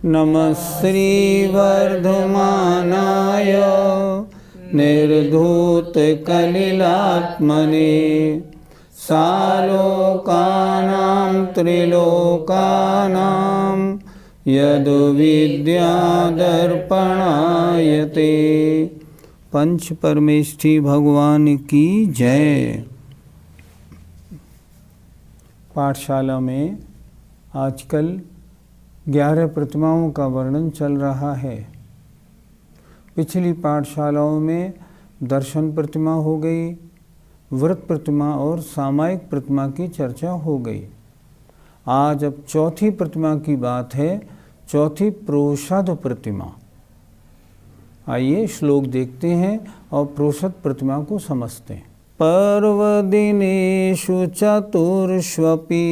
नमः श्री वर्धमानाय निर्धूत कलिलात्मने सालोकानां त्रिलोकानां यद् विद्यादर्पणायते। पंच परमेष्ठी भगवान की जय। पाठशाला में आजकल 11 प्रतिमाओं का वर्णन चल रहा है। पिछली पाठशालाओं में दर्शन प्रतिमा हो गई, व्रत प्रतिमा और सामायिक प्रतिमा की चर्चा हो गई। आज अब चौथी प्रतिमा की बात है, चौथी प्रोषद प्रतिमा। आइए श्लोक देखते हैं और प्रोषद प्रतिमा को समझते हैं। पर्वदिनेषु चतुर्ष्वपि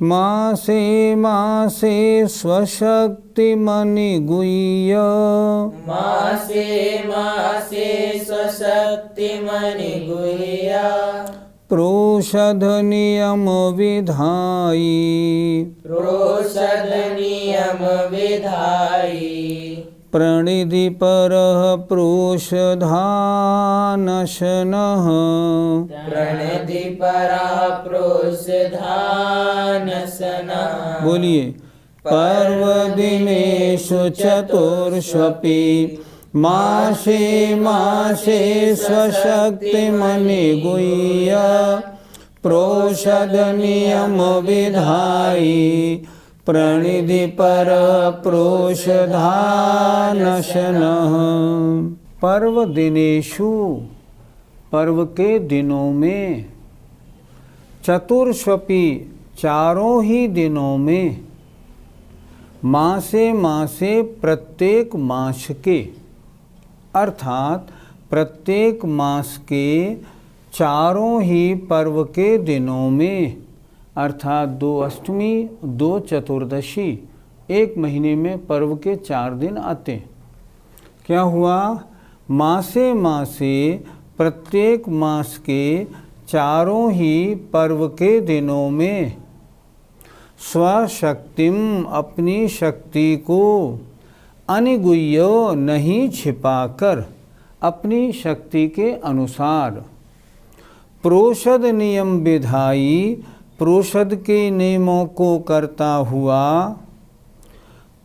मासे मासे स्वशक्तिमनिगुह्य प्रोषद नियम विधायि प्रणिधि परः प्रोषधानशनः बोलिए। पर्वदिनेषु चतुर्ष्वपि मासे मासे स्वशक्तिमनिगुह्य प्रोषद नियम विधायि प्रणिधि पर प्रोषधानशनः। पर्व दिनेषु पर्व के दिनों में, चतुर्ष्वपि चारों ही दिनों में, मासे मासे प्रत्येक मास के, अर्थात प्रत्येक मास के चारों ही पर्व के दिनों में, अर्थात 2 अष्टमी 2 चतुर्दशी, एक महीने में पर्व के 4 दिन आते। क्या हुआ? मासे मासे प्रत्येक मास के चारों ही पर्व के दिनों में स्वशक्तिम अपनी शक्ति को अनिगुह्य नहीं छिपाकर अपनी शक्ति के अनुसार प्रोषद नियम विधायि प्रोषद के नियमों को करता हुआ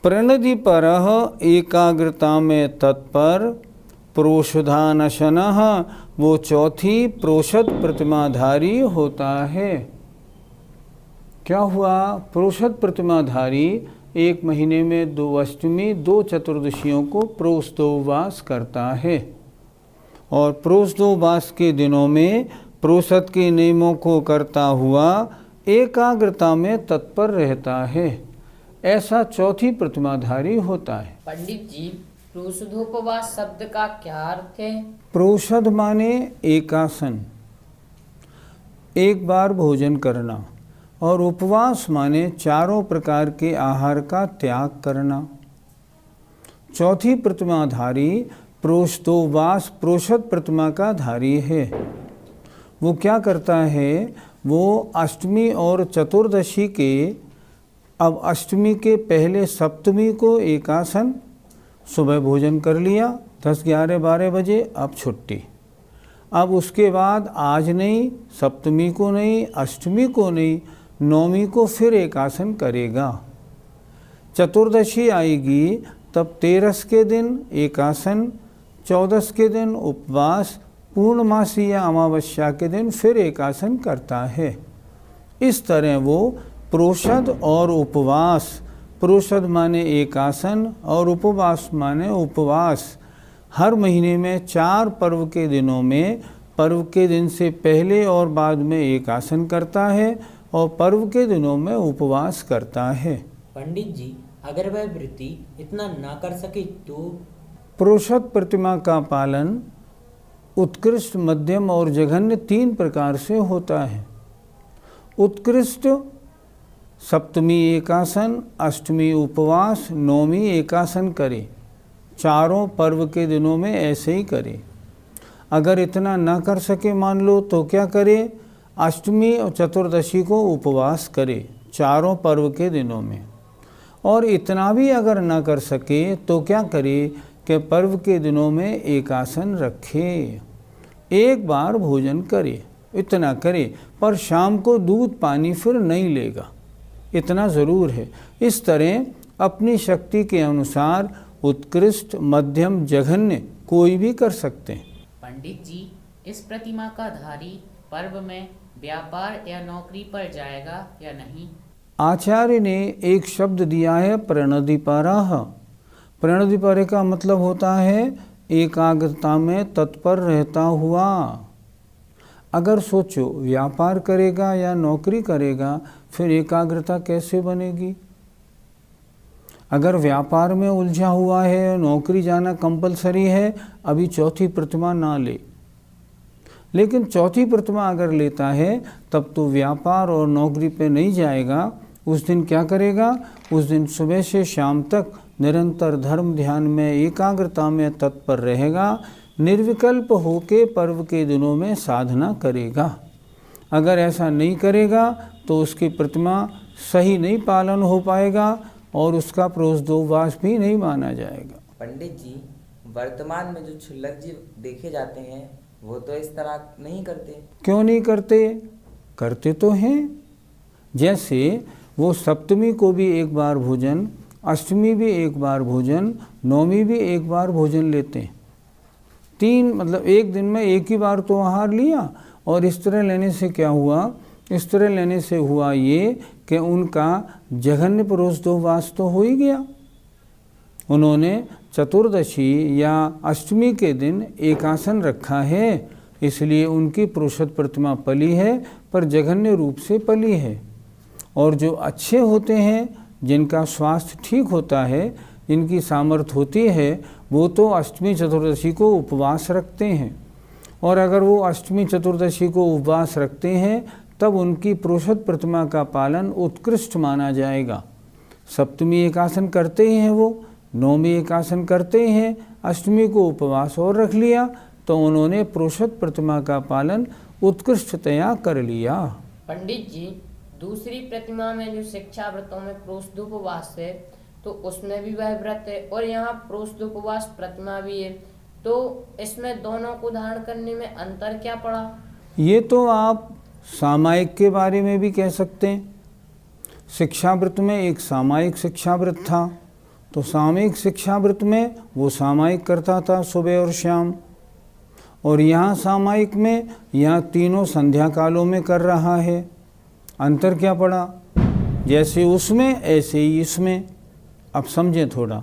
प्रणिधि परः एकाग्रता में तत्पर प्रोषधानशनः वो चौथी प्रोषद प्रतिमाधारी होता है। क्या हुआ? प्रोषद प्रतिमाधारी एक महीने में 2 अष्टमी 2 चतुर्दशियों को प्रोषदोपवास करता है और प्रोषदोपवास के दिनों में प्रोषद के नियमों को करता हुआ एकाग्रता में तत्पर रहता है। ऐसा चौथी प्रतिमाधारी होता है। पंडित जी, प्रोषदोपवास शब्द का क्या अर्थ है? प्रोषद माने एकासन, एक बार भोजन करना, और उपवास माने चारों प्रकार के आहार का त्याग करना। चौथी प्रतिमाधारी प्रोषदोपवास प्रोषद प्रतिमा का धारी है। वो क्या करता है? वो अष्टमी और चतुर्दशी के, अब अष्टमी के पहले सप्तमी को एकासन, सुबह भोजन कर लिया 10, 11, 12 बजे, अब छुट्टी। अब उसके बाद आज नहीं, सप्तमी को नहीं, अष्टमी को नहीं, नौमी को फिर एकासन करेगा। चतुर्दशी आएगी तब 13 के दिन एकासन, 14 के दिन उपवास, पूर्णमासी या अमावस्या के दिन फिर एकासन करता है। इस तरह वो प्रोषद और उपवास, प्रोषद माने एकासन और उपवास माने उपवास, हर महीने में 4 पर्व के दिनों में पर्व के दिन से पहले और बाद में एक आसन करता है और पर्व के दिनों में उपवास करता है। पंडित जी, अगर वह व्रती इतना ना कर सके तो? पुरुषोत्त प्रतिमा का पालन उत्कृष्ट, मध्यम और जघन्य 3 प्रकार से होता है। उत्कृष्ट सप्तमी एकासन, अष्टमी उपवास, नौमी एकासन करे। चारों पर्व के दिनों में ऐसे ही करे। अगर इतना ना कर सके मान लो तो क्या करे? अष्टमी और चतुर्दशी को उपवास करे चारों पर्व के दिनों में। और इतना भी अगर ना कर सके तो क्या करे कि पर्व के दिनों में एकासन रखे, एक बार भोजन करे, इतना करे, पर शाम को दूध पानी फिर नहीं लेगा, इतना ज़रूर है। इस तरह अपनी शक्ति के अनुसार उत्कृष्ट, मध्यम, जघन्य कोई भी कर सकते हैं। पंडित जी, इस प्रतिमा का धारी पर्व में व्यापार या नौकरी पर जाएगा या नहीं? आचार्य ने एक शब्द दिया है प्रणदिपाराह। प्रणदिपारे का मतलब होता है एकाग्रता में तत्पर रहता हुआ। अगर सोचो व्यापार करेगा या नौकरी करेगा, फिर एकाग्रता कैसे बनेगी? अगर व्यापार में उलझा हुआ है, नौकरी जाना कंपलसरी है, अभी चौथी प्रतिमा ना ले। लेकिन चौथी प्रतिमा अगर लेता है तब तो व्यापार और नौकरी पे नहीं जाएगा। उस दिन क्या करेगा? उस दिन सुबह से शाम तक निरंतर धर्म ध्यान में एकाग्रता में तत्पर रहेगा, निर्विकल्प होके पर्व के दिनों में साधना करेगा। अगर ऐसा नहीं करेगा तो उसकी प्रतिमा सही नहीं पालन हो पाएगा और उसका प्रोषदोपवास भी नहीं माना जाएगा। पंडित जी, वर्तमान में जो क्षुल्लक जीव देखे जाते हैं वो तो इस तरह नहीं करते। क्यों नहीं करते? करते तो हैं। जैसे वो सप्तमी को भी एक बार भोजन, अष्टमी भी एक बार भोजन, नौमी भी एक बार भोजन लेते हैं। 3 मतलब एक दिन में एक ही बार तो आहार लिया। और इस तरह लेने से क्या हुआ? इस तरह लेने से हुआ ये कि उनका जघन्य प्रोषदोपवास तो हो ही गया। उन्होंने चतुर्दशी या अष्टमी के दिन एकासन रखा है, इसलिए उनकी पुरुषोत्त प्रतिमा पली है, पर जघन्य रूप से पली है। और जो अच्छे होते हैं, जिनका स्वास्थ्य ठीक होता है, जिनकी सामर्थ्य होती है, वो तो अष्टमी चतुर्दशी को उपवास रखते हैं। और अगर वो अष्टमी चतुर्दशी को उपवास रखते हैं तब उनकी पुरुषोत्त प्रतिमा का पालन उत्कृष्ट माना जाएगा। सप्तमी एकासन करते ही हैं वो, नौमी एकासन करते हैं, अष्टमी को उपवास और रख लिया, तो उन्होंने पुरुषोत्त प्रतिमा का पालन उत्कृष्टतया कर लिया। पंडित जी, दूसरी प्रतिमा में जो शिक्षा व्रतों में प्रोषदोपवास है तो उसमें भी वह व्रत है, और यहाँ प्रोषदोपवास प्रतिमा भी है, तो इसमें दोनों को धारण करने में अंतर क्या पड़ा? ये तो आप सामायिक के बारे में भी कह सकते हैं। शिक्षा व्रत में एक सामायिक शिक्षा व्रत था, तो सामयिक शिक्षा व्रत में वो सामायिक करता था सुबह और शाम, और यहाँ सामायिक में यहाँ तीनों संध्या कालों में कर रहा है। अंतर क्या पड़ा? जैसे उसमें ऐसे ही इसमें। अब समझें थोड़ा।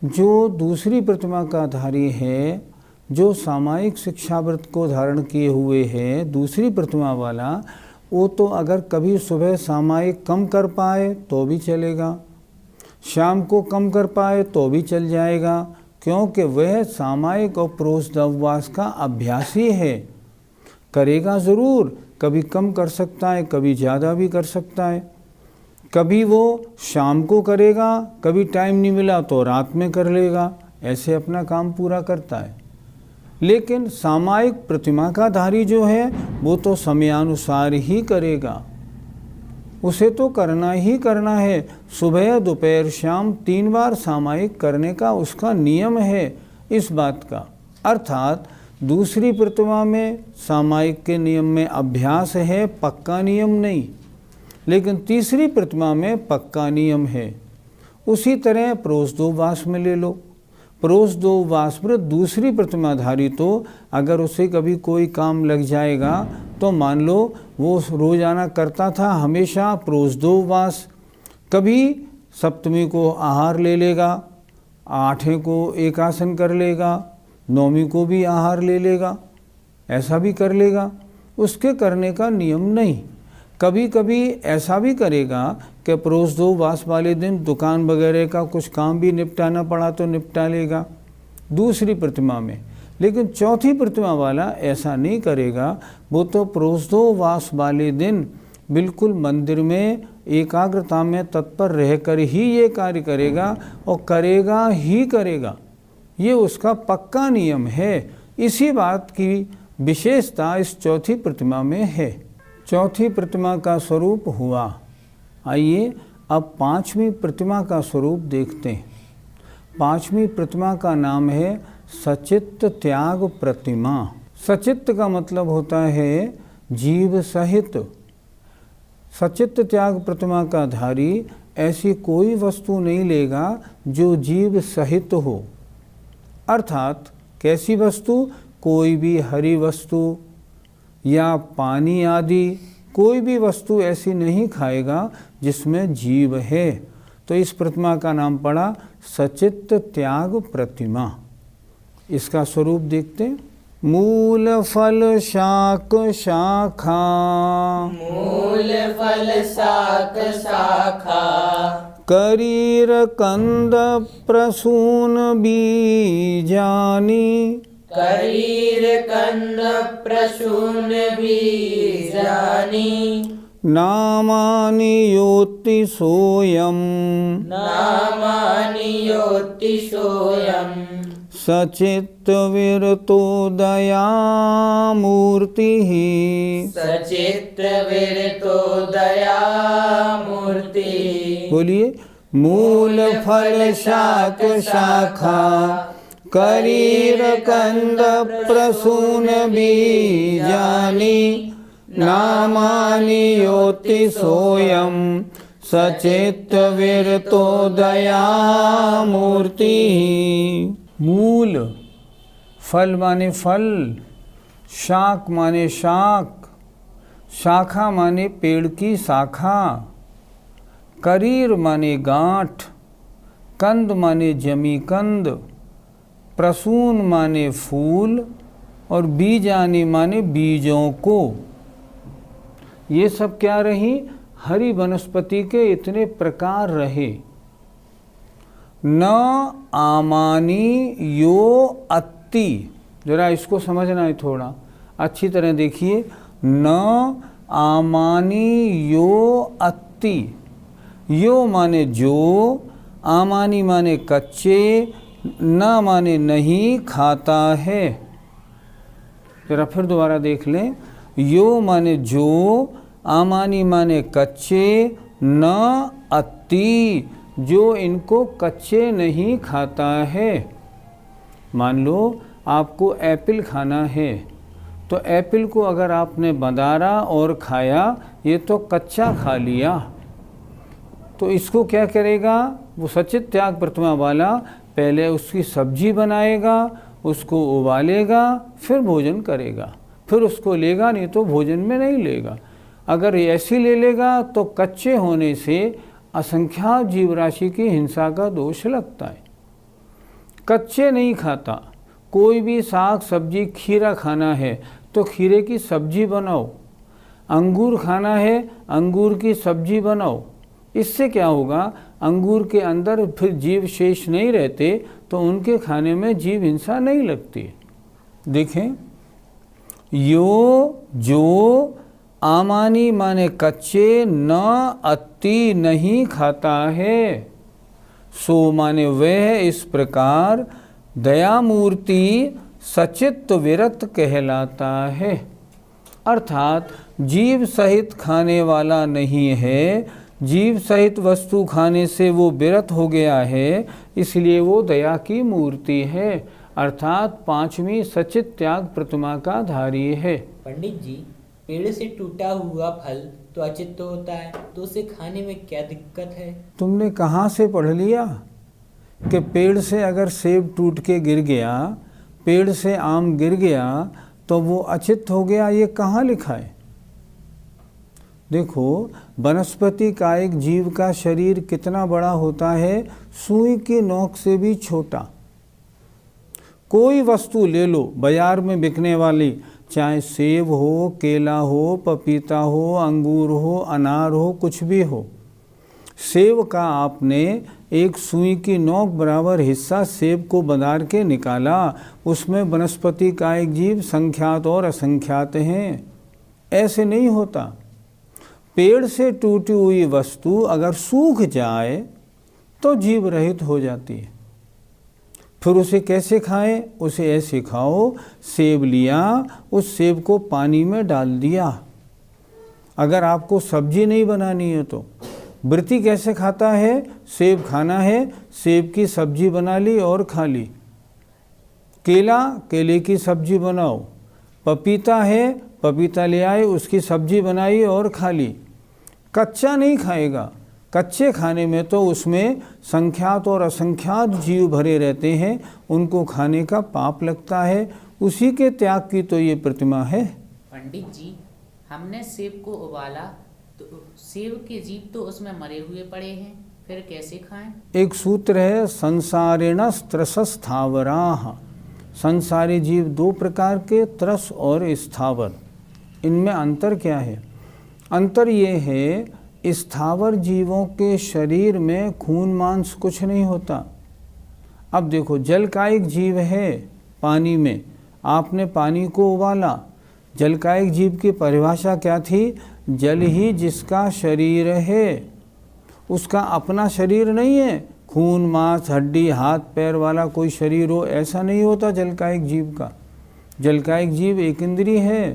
जो दूसरी प्रतिमा का धारी है, जो सामायिक शिक्षा व्रत को धारण किए हुए है, दूसरी प्रतिमा वाला, वो तो अगर कभी सुबह सामायिक कम कर पाए तो भी चलेगा, शाम को कम कर पाए तो भी चल जाएगा, क्योंकि वह सामायिक और प्रोषदोपवास का अभ्यासी है। करेगा ज़रूर, कभी कम कर सकता है, कभी ज़्यादा भी कर सकता है। कभी वो शाम को करेगा, कभी टाइम नहीं मिला तो रात में कर लेगा, ऐसे अपना काम पूरा करता है। लेकिन सामायिक प्रतिमा का धारी जो है वो तो समयानुसार ही करेगा, उसे तो करना ही करना है। सुबह, दोपहर, शाम 3 बार सामायिक करने का उसका नियम है इस बात का। अर्थात दूसरी प्रतिमा में सामायिक के नियम में अभ्यास है, पक्का नियम नहीं, लेकिन तीसरी प्रतिमा में पक्का नियम है। उसी तरह प्रोषदोपवास में ले लो। प्रोषदोपवास व्रत दूसरी प्रतिमाधारी तो अगर उसे कभी कोई काम लग जाएगा तो मान लो वो रोजाना करता था हमेशा प्रोषदोपवास, कभी सप्तमी को आहार ले लेगा, आठवें को एकासन कर लेगा, नौमी को भी आहार ले लेगा, ऐसा भी कर लेगा, उसके करने का नियम नहीं। कभी कभी ऐसा भी करेगा कि परोस दो वास वाले दिन दुकान वगैरह का कुछ काम भी निपटाना पड़ा तो निपटा लेगा दूसरी प्रतिमा में, लेकिन चौथी प्रतिमा वाला ऐसा नहीं करेगा। वो तो परोस दो वास वाले दिन बिल्कुल मंदिर में एकाग्रता में तत्पर रहकर ही ये कार्य करेगा और करेगा ही करेगा, ये उसका पक्का नियम है। इसी बात की विशेषता इस चौथी प्रतिमा में है। चौथी प्रतिमा का स्वरूप हुआ। आइए अब पांचवी प्रतिमा का स्वरूप देखते हैं। पांचवी प्रतिमा का नाम है सचित्त त्याग प्रतिमा। सचित्त का मतलब होता है जीव सहित। सचित्त त्याग प्रतिमा का धारी ऐसी कोई वस्तु नहीं लेगा जो जीव सहित हो। अर्थात कैसी वस्तु? कोई भी हरी वस्तु या पानी आदि कोई भी वस्तु ऐसी नहीं खाएगा जिसमें जीव है। तो इस प्रतिमा का नाम पड़ा सचित्त त्याग प्रतिमा। इसका स्वरूप देखते हैं। मूल फल शाक शाखा, मूल फल शाक शाखा, करीर कंद प्रसून बीजानी, करीर कंद प्रसून बीजानी, नामानि योति सोयम, नामानि योति सोयम, सचित्त विरतो दया मूर्ति। सचित्र विरतो दया मूर्ति। बोलिए। मूल फल शाक शाखा, करीर कंद प्रसून बीजानी, नामानि योति सोयम, सचित्त विरतो दया मूर्ति। मूल फल माने फल, शाक माने शाक, शाखा माने पेड़ की शाखा, करीर माने गांठ, कंद माने जमी कंद, प्रसून माने फूल और बीजानी माने बीजों को। ये सब क्या रही? हरी वनस्पति के इतने प्रकार रहे। न आमानी यो अत्ति, जरा इसको समझना है थोड़ा अच्छी तरह देखिए। न आमानी यो अत्ति, यो माने जो, आमानी माने कच्चे, न माने नहीं खाता है। जरा फिर दोबारा देख लें। यो माने जो, आमानी माने कच्चे, न अत्ति जो इनको कच्चे नहीं खाता है। मान लो आपको एप्पल खाना है, तो एप्पल को अगर आपने बंदारा और खाया, ये तो कच्चा खा लिया, तो इसको क्या करेगा? वो सचित्त त्याग प्रतिमा वाला पहले उसकी सब्जी बनाएगा, उसको उबालेगा, फिर भोजन करेगा, फिर उसको लेगा, नहीं तो भोजन में नहीं लेगा। अगर ऐसी ले लेगा तो कच्चे होने से असंख्यात जीव राशि की हिंसा का दोष लगता है। कच्चे नहीं खाता। कोई भी साग सब्जी, खीरा खाना है तो खीरे की सब्जी बनाओ, अंगूर खाना है अंगूर की सब्जी बनाओ। इससे क्या होगा? अंगूर के अंदर फिर जीव शेष नहीं रहते, तो उनके खाने में जीव हिंसा नहीं लगती। देखें, यो जो, आमानी माने कच्चे, न अति नहीं खाता है, सो माने वह इस प्रकार दया मूर्ति सचित्त विरत कहलाता है। अर्थात जीव सहित खाने वाला नहीं है, जीव सहित वस्तु खाने से वो विरत हो गया है, इसलिए वो दया की मूर्ति है। अर्थात पांचवी सचित्त त्याग प्रतिमा का धारी है। पंडित जी, पेड़ से टूटा हुआ फल तो अचित्त होता है, तो उसे खाने में क्या दिक्कत है? तुमने कहाँ से पढ़ लिया कि पेड़ से अगर सेब टूट के गिर गया, पेड़ से आम गिर गया तो वो अचित्त हो गया? ये कहाँ लिखा है? देखो, वनस्पति का एक जीव का शरीर कितना बड़ा होता है, सुई की नोक से भी छोटा। कोई वस्तु ले लो बाजार में बिकने वाली, चाहे सेब हो, केला हो, पपीता हो, अंगूर हो, अनार हो, कुछ भी हो। सेब का आपने एक सुई की नोक बराबर हिस्सा सेब को बदार के निकाला, उसमें वनस्पति का एक जीव संख्यात और असंख्यात हैं। ऐसे नहीं होता। पेड़ से टूटी हुई वस्तु अगर सूख जाए तो जीव रहित हो जाती है। फिर उसे कैसे खाएं? उसे ऐसे खाओ, सेब लिया, उस सेब को पानी में डाल दिया। अगर आपको सब्जी नहीं बनानी है तो वृत्ति कैसे खाता है? सेब खाना है, सेब की सब्जी बना ली और खा ली। केला, केले की सब्जी बनाओ। पपीता है, पपीता ले आए, उसकी सब्जी बनाई और खा ली। कच्चा नहीं खाएगा। कच्चे खाने में तो उसमें संख्यात और असंख्यात जीव भरे रहते हैं, उनको खाने का पाप लगता है। उसी के त्याग की तो ये प्रतिमा है। पंडित जी, हमने सेब को उबाला तो सेब के जीव तो उसमें मरे हुए पड़े हैं, फिर कैसे खाएं? एक सूत्र है, संसारेण त्रसस्थावराः। संसारी जीव दो प्रकार के, त्रस और स्थावर। इनमें अंतर क्या है? अंतर ये है, स्थावर जीवों के शरीर में खून मांस कुछ नहीं होता। अब देखो, जल का एक जीव है पानी में, आपने पानी को उबाला। जल का एक जीव की परिभाषा क्या थी? जल ही जिसका शरीर है, उसका अपना शरीर नहीं है। खून मांस हड्डी हाथ पैर वाला कोई शरीर हो, ऐसा नहीं होता जल का एक जीव का। जल का एक जीव एक इंद्रिय है,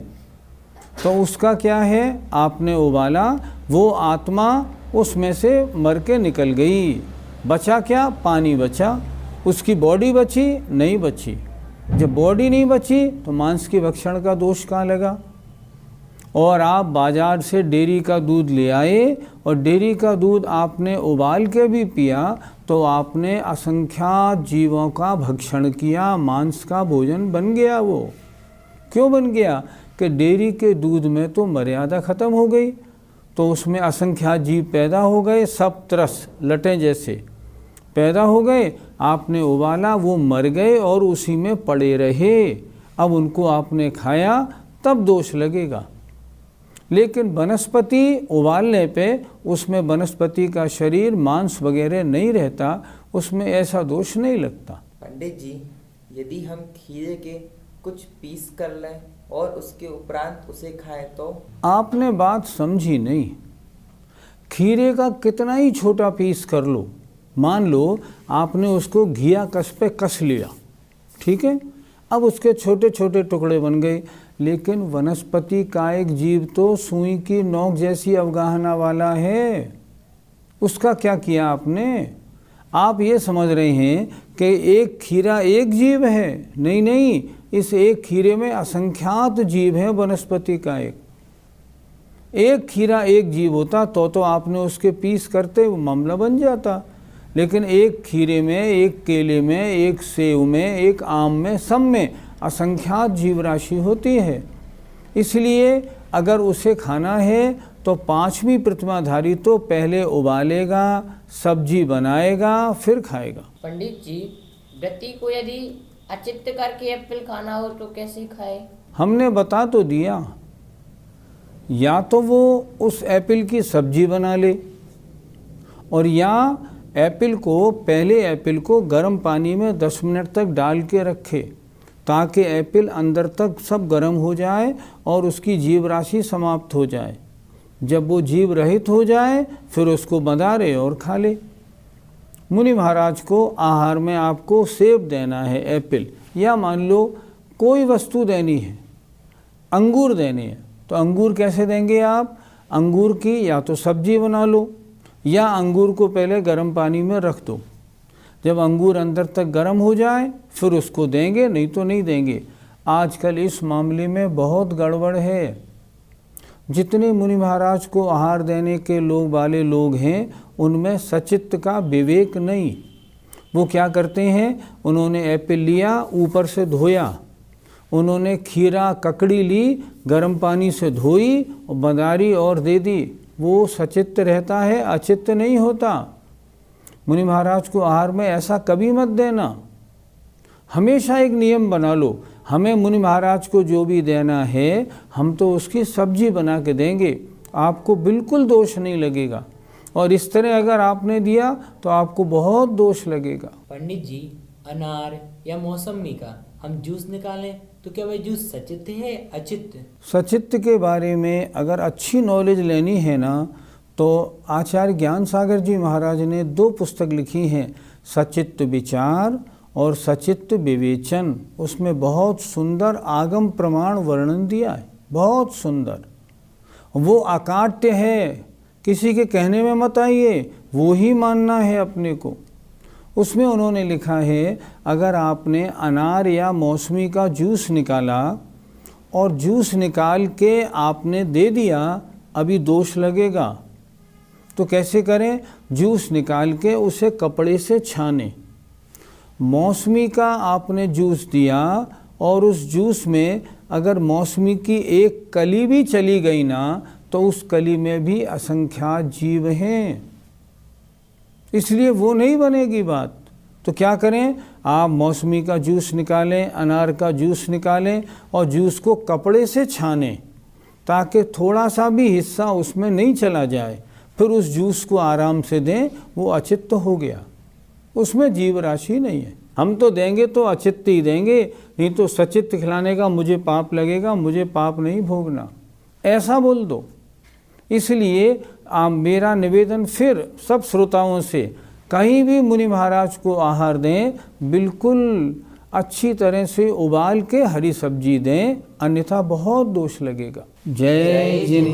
तो उसका क्या है? आपने उबाला, वो आत्मा उसमें से मर के निकल गई। बचा क्या? पानी बचा। उसकी बॉडी बची? नहीं बची। जब बॉडी नहीं बची तो मांस की भक्षण का दोष कहाँ लगा? और आप बाजार से डेयरी का दूध ले आए और डेयरी का दूध आपने उबाल के भी पिया, तो आपने असंख्यात जीवों का भक्षण किया, मांस का भोजन बन गया। वो क्यों बन गया? कि डेयरी के दूध में तो मर्यादा ख़त्म हो गई, तो उसमें असंख्यात जीव पैदा हो गए, सब तरस लटें जैसे पैदा हो गए। आपने उबाला, वो मर गए और उसी में पड़े रहे। अब उनको आपने खाया, तब दोष लगेगा। लेकिन वनस्पति उबालने पे उसमें वनस्पति का शरीर मांस वगैरह नहीं रहता, उसमें ऐसा दोष नहीं लगता। पंडित जी, यदि हम खीरे के कुछ पीस कर लें और उसके उपरांत उसे खाएं तो? आपने बात समझी नहीं। खीरे का कितना ही छोटा पीस कर लो, मान लो आपने उसको घिया कस पे कस लिया, ठीक है, अब उसके छोटे छोटे टुकड़े बन गए। लेकिन वनस्पति का एक जीव तो सुई की नोक जैसी अवगाहना वाला है, उसका क्या किया आपने? आप ये समझ रहे हैं कि एक खीरा एक जीव है। नहीं नहीं, इस एक खीरे में असंख्यात जीव हैं। वनस्पति का एक खीरा एक जीव होता तो आपने उसके पीस करते, वो मामला बन जाता। लेकिन एक खीरे में, एक केले में, एक सेव में, एक आम में, सब में असंख्यात जीव राशि होती है। इसलिए अगर उसे खाना है तो पांचवी प्रतिमाधारी तो पहले उबालेगा, सब्जी बनाएगा, फिर खाएगा। पंडित जी, व्यक्ति को यदि अचित्त करके एप्पल खाना हो तो कैसे खाए? हमने बता तो दिया, या तो वो उस एप्पल की सब्जी बना ले, और या पहले एप्पल को गर्म पानी में 10 मिनट तक डाल के रखे, ताकि एप्पल अंदर तक सब गर्म हो जाए और उसकी जीव राशि समाप्त हो जाए। जब वो जीव रहित हो जाए फिर उसको बंधारे और खा ले। मुनि महाराज को आहार में आपको सेब देना है, एप्पल, या मान लो कोई वस्तु देनी है, अंगूर देने हैं, तो अंगूर कैसे देंगे आप? अंगूर की या तो सब्जी बना लो, या अंगूर को पहले गर्म पानी में रख दो। जब अंगूर अंदर तक गर्म हो जाए फिर उसको देंगे, नहीं तो नहीं देंगे। आजकल इस मामले में बहुत गड़बड़ है। जितने मुनि महाराज को आहार देने के वाले लोग हैं, उनमें सचित्त का विवेक नहीं। वो क्या करते हैं, उन्होंने एप्पल लिया, ऊपर से धोया, उन्होंने खीरा ककड़ी ली, गर्म पानी से धोई और बंधारी और दे दी। वो सचित्त रहता है, अचित्त नहीं होता। मुनि महाराज को आहार में ऐसा कभी मत देना। हमेशा एक नियम बना लो, हमें मुनि महाराज को जो भी देना है हम तो उसकी सब्जी बना के देंगे, आपको बिल्कुल दोष नहीं लगेगा। और इस तरह अगर आपने दिया तो आपको बहुत दोष लगेगा। पंडित जी, अनार या मौसमी का हम जूस निकालें तो क्या वह जूस सचित्त है अचित्त? सचित्त के बारे में अगर अच्छी नॉलेज लेनी है ना तो आचार्य ज्ञान सागर जी महाराज ने 2 पुस्तक लिखी हैं, सचित्त विचार और सचित्त विवेचन। उसमें बहुत सुंदर आगम प्रमाण वर्णन दिया है, बहुत सुंदर। वो अकाट्य है, किसी के कहने में मत आइए, वो ही मानना है अपने को। उसमें उन्होंने लिखा है अगर आपने अनार या मौसमी का जूस निकाला और जूस निकाल के आपने दे दिया, अभी दोष लगेगा। तो कैसे करें? जूस निकाल के उसे कपड़े से छाने। मौसमी का आपने जूस दिया और उस जूस में अगर मौसमी की एक कली भी चली गई ना तो उस कली में भी असंख्यात जीव हैं, इसलिए वो नहीं बनेगी बात। तो क्या करें? आप मौसमी का जूस निकालें, अनार का जूस निकालें और जूस को कपड़े से छानें ताकि थोड़ा सा भी हिस्सा उसमें नहीं चला जाए। फिर उस जूस को आराम से दें, वो अचित्त हो गया, उसमें जीव राशि नहीं है। हम तो देंगे तो अचित्त ही देंगे, नहीं तो सचित्त खिलाने का मुझे पाप लगेगा, मुझे पाप नहीं भोगना, ऐसा बोल दो। इसलिए मेरा निवेदन फिर सब श्रोताओं से, कहीं भी मुनि महाराज को आहार दें, बिल्कुल अच्छी तरह से उबाल के हरी सब्जी दें, अन्यथा बहुत दोष लगेगा। जय जिन।